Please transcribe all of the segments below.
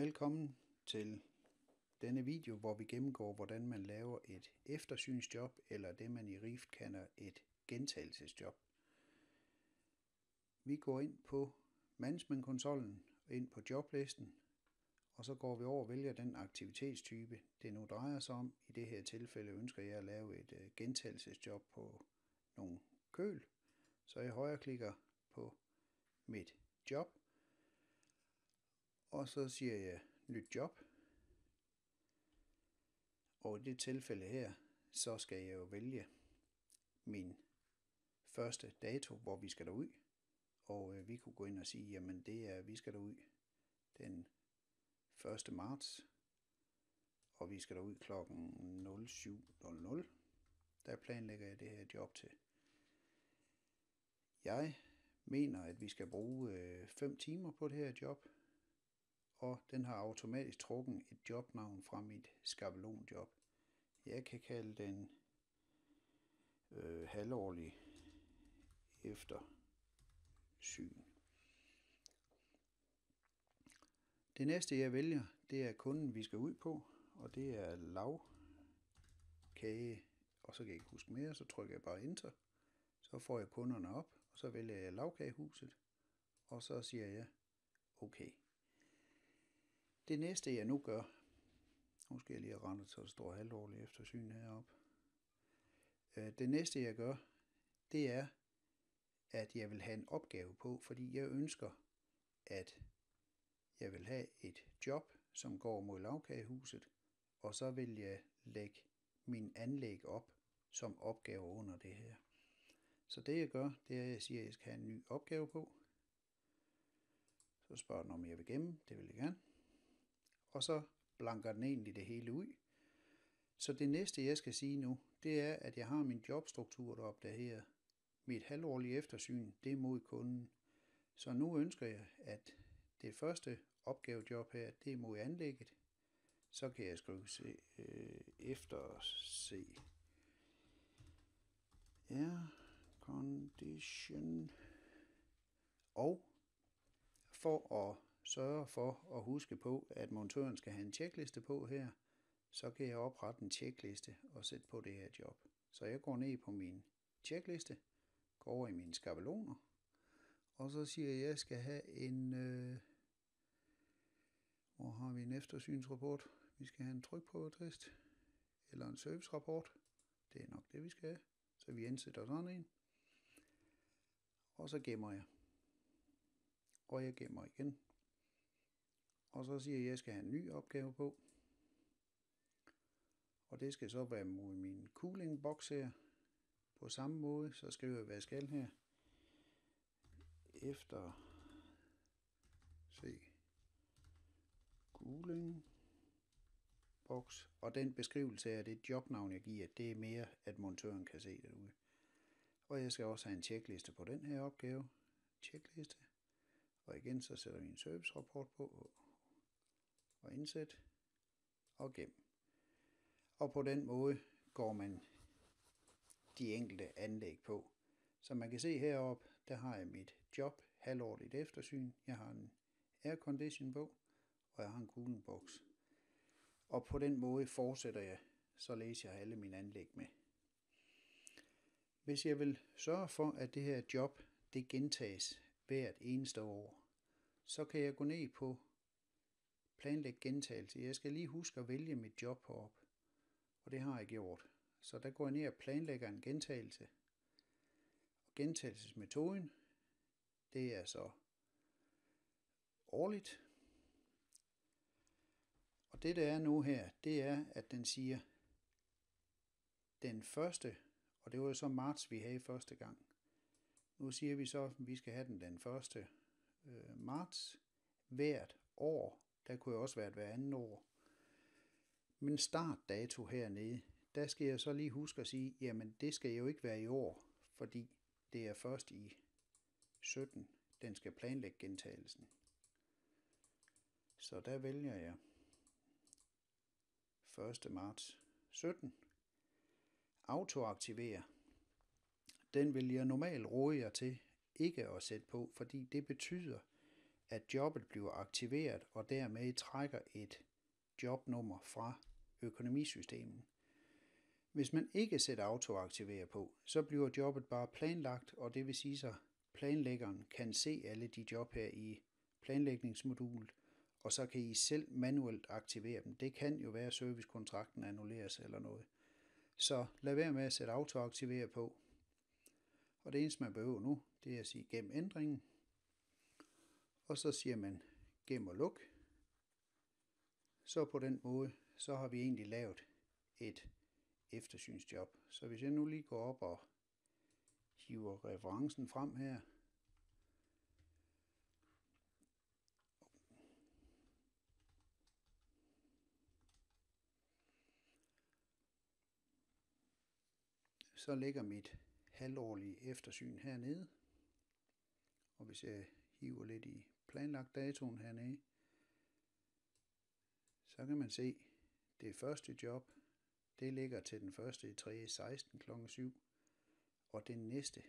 Velkommen til denne video, hvor vi gennemgår, hvordan man laver et eftersynsjob, eller det man i RIFT kalder et gentagelsesjob. Vi går ind på managementkonsollen og ind på joblisten, og så går vi over og vælger den aktivitetstype, det nu drejer sig om. I det her tilfælde ønsker jeg at lave et gentagelsesjob på nogle køl, så jeg højreklikker på mit job, og så siger jeg nyt job. Og i det tilfælde her, så skal jeg jo vælge min første dato, hvor vi skal derud. Og vi kunne gå ind og sige, jamen vi skal derud den 1. marts, og vi skal derud kl. 07.00. Der planlægger jeg det her job til. Jeg mener, at vi skal bruge 5 timer på det her job, og den har automatisk trukket et jobnavn fra mit skabelonjob. Jeg kan kalde den halvårlig eftersyn. Det næste jeg vælger, det er kunden vi skal ud på, og det er Lagkage, og så kan jeg ikke huske mere, så trykker jeg bare enter. Så får jeg kunderne op, og så vælger jeg Lagkagehuset, og så siger jeg okay. Det næste jeg nu gør, nu skal jeg lige have rettet, så der står halvårlig eftersyn heroppe. Det næste jeg gør, det er, at jeg vil have en opgave på, fordi jeg ønsker, at jeg vil have et job, som går mod Lagkagehuset, og så vil jeg lægge min anlæg op som opgave under det her. Så det jeg gør, det er, at jeg siger, at jeg skal have en ny opgave på. Så spørger den, om jeg vil gemme. Det vil jeg gerne. Og så blanker den egentlig det hele ud. Så det næste jeg skal sige nu, det er, at jeg har min jobstruktur deroppe, der her. Mit halvårlige eftersyn, det er mod kunden. Så nu ønsker jeg, at det første opgavejob her, det er mod anlægget. Så kan jeg skrive efterse. Condition. Og for at sørge for at huske på, at montøren skal have en tjekliste på her, så kan jeg oprette en tjekliste og sætte på det her job. Så jeg går ned på min tjekliste, går over i mine skabeloner, og så siger jeg, at jeg skal have en, hvor har vi en eftersynsrapport? Vi skal have en trykprøvetest, eller en servicerapport. Det er nok det, vi skal have. Så vi indsætter sådan en, og så gemmer jeg. Og jeg gemmer igen. Og så siger jeg, at jeg skal have en ny opgave på. Og det skal så være mod min cooling box her. På samme måde, så skriver jeg, hvad jeg skal her. Efter se cooling box. Og den beskrivelse af det jobnavn, jeg giver, det er mere, at montøren kan se det ude. Og jeg skal også have en tjekliste på den her opgave. Tjekliste. Og igen, så sætter vi en servicerapport på. Og indsæt. Og gem. Og på den måde går man de enkelte anlæg på. Så man kan se heroppe, der har jeg mit job, halvårligt eftersyn. Jeg har en aircondition på, og jeg har en cooling box. Og på den måde fortsætter jeg, således jeg har alle mine anlæg med. Hvis jeg vil sørge for, at det her job, det gentages hvert eneste år, så kan jeg gå ned på planlæg gentagelse. Jeg skal lige huske at vælge mit job heroppe. Og det har jeg gjort. Så der går jeg ned og planlægger en gentagelse. Og gentagelsesmetoden, det er så årligt. Og det der er nu her, det er, at den siger den første, og det var jo så marts, vi havde første gang. Nu siger vi så, at vi skal have den 1. marts hvert år. Der kunne jo også være hver anden år. Men startdato hernede, der skal jeg så lige huske at sige, jamen det skal jo ikke være i år, fordi det er først i 17, den skal planlægge gentagelsen. Så der vælger jeg 1. marts 17. Autoaktivere. Den vil jeg normalt råde jer til ikke at sætte på, fordi det betyder, at jobbet bliver aktiveret, og dermed trækker et jobnummer fra økonomisystemet. Hvis man ikke sætter autoaktivere på, så bliver jobbet bare planlagt, og det vil sige, at planlæggeren kan se alle de job her i planlægningsmodulet, og så kan I selv manuelt aktivere dem. Det kan jo være, at servicekontrakten annulleres eller noget. Så lad være med at sætte autoaktivere på. Og det eneste man behøver nu, det er at sige gem ændringen. Og så siger man gem og luk. Så på den måde, så har vi egentlig lavet et eftersynsjob. Så hvis jeg nu lige går op og hiver referencen frem her, så ligger mit halvårlige eftersyn hernede. Og hvis jeg hiver lidt i planlagt datoen hernede, så kan man se, det første job, det ligger til den 1.3.16 kl. 7. Og det næste,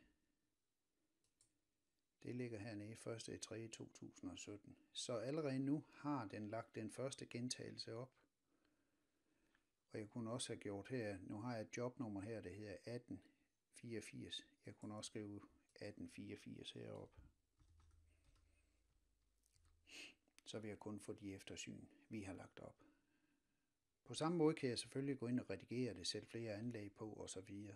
det ligger hernede 1.3.2017. Så allerede nu har den lagt den første gentagelse op. Og jeg kunne også have gjort her, nu har jeg et jobnummer her, der hedder 1884. Jeg kunne også skrive 1884 heroppe. Så vil jeg kun få de eftersyn, vi har lagt op. På samme måde kan jeg selvfølgelig gå ind og redigere det, sætte flere anlæg på osv.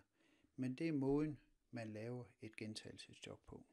Men det er måden, man laver et gentagelsesjob på.